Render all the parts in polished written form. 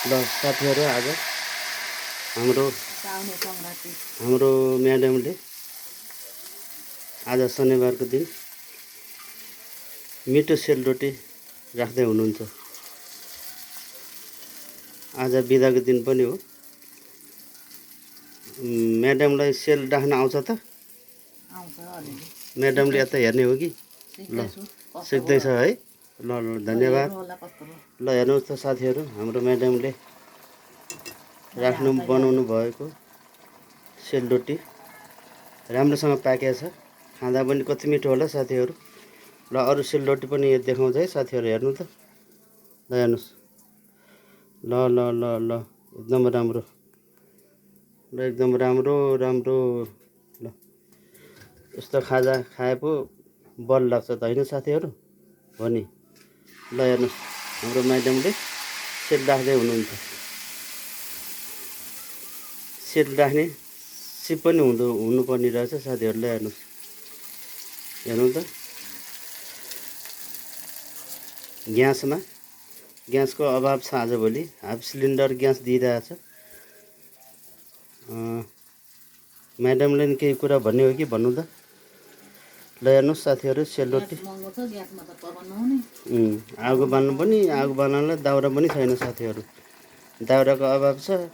ल साथीहरू आज हाम्रो म्याडमले आज शनिबारको दिन मिठो सेलरोटी राख्दै हुनुहुन्छ। आज बिदाको दिन पनि हो। म्याडमलाई सेल राख्न आउँछ त? म्याडमले यता हेर्ने हो कि? ल सिक्दैछ है। ल ल धन्यवाद। ल हेर्नुहोस् त साथीहरू, हाम्रो म्याडमले बनाउनु भएको सेलरोटी राम्रोसँग पाकेको छ। खाँदा पनि कति मिठो होला साथीहरू। ल अरू सेलरोटी पनि देखाउँछ है साथीहरू, हेर्नु त। ल हेर्नुहोस्। ल ल ल ल एकदम राम्रो। ल एकदम राम्रो राम्रो। ल यस्तो खाजा खाए पो बल लाग्छ त होइन साथीहरू? हो नि। ल हेर्नुहोस्, हाम्रो म्याडमले सेल राख्दै हुनुहुन्छ। सेल राख्ने सिप पनि हुनुपर्ने रहेछ साथीहरूले। हेर्नुहोस्, हेर्नु त। ग्यासको अभाव छ आजभोलि। हाफ सिलिन्डर ग्यास दिइरहेछ। म्याडमले नि केही कुरा भन्ने हो कि भन्नु त। ल हेर्नुहोस् साथीहरू, सेलरोटी आगो बाल्नु पनि, आगो बाल्नलाई दाउरा पनि छैन साथीहरू। दाउराको अभाव छ।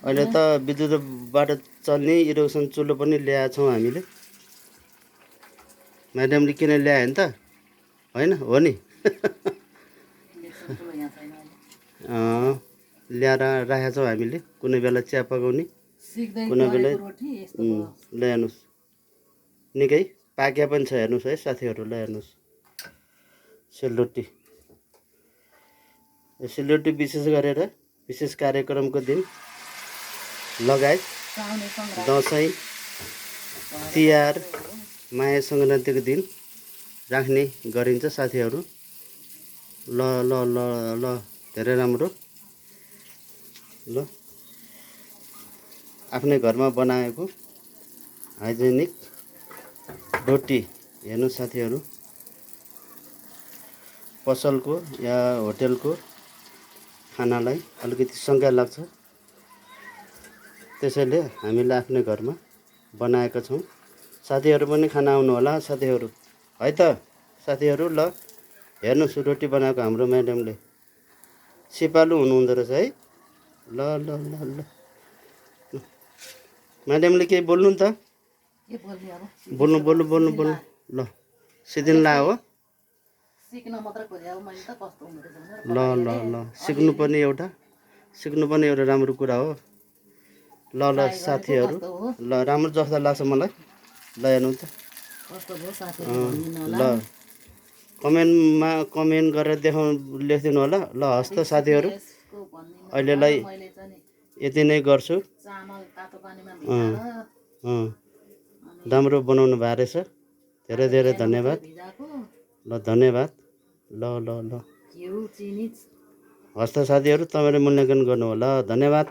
अहिले त विद्युतबाट चल्ने इन्डक्सन चुलो पनि ल्याएको छौँ हामीले। म्याडमले किन ल्यायो नि त? होइन हो नि। ल्याएर राखेका छौँ हामीले। कुनै बेला चिया पकाउने, कुनै बेला। ल हेर्नुहोस्, निकै पाक्या पनि छ। हेर्नुहोस् है साथीहरू, ल हेर्नुहोस् सेलरोटी। सेलरोटी विशेष गरेर विशेष कार्यक्रमको दिन लगायत दसैँ तिहार माया सङ्क्रान्तिको दिन राख्ने गरिन्छ साथीहरू। ल ल ल ल धेरै राम्रो। ल आफ्नै घरमा बनाएको हाइजेनिक रोटी हेर्नु साथीहरू। पसलको या होटेलको खानालाई अलिकति शङ्का लाग्छ, त्यसैले हामीले आफ्नै घरमा बनाएका छौँ। साथीहरू पनि खान आउनु होला साथीहरू, है त साथीहरू। ल हेर्नुहोस्, रोटी बनाएको हाम्रो म्याडमले। सिपालु हुनुहुँदो रहेछ है। ल ल ल ल म्याडमले केही बोल्नु नि त। बोल्नु बोल्नु बोल्नु बोल्नु। ल सिद्धिन ला हो। ल ल ल सिक्नु पनि एउटा राम्रो कुरा हो। ल ल साथीहरू, ल राम्रो जस्तो लाग्छ मलाई। ल हेर्नु त। ल कमेन्टमा कमेन्ट गरेर लेखिदिनु होला। ल हस् त साथीहरू, अहिलेलाई यति नै गर्छु। राम्रो बनाउनु भएको रहेछ। धेरै धेरै धन्यवाद। ल धन्यवाद। ल ल ल हस् त साथीहरू, तपाईँले मूल्याङ्कन गर्नु होला। धन्यवाद।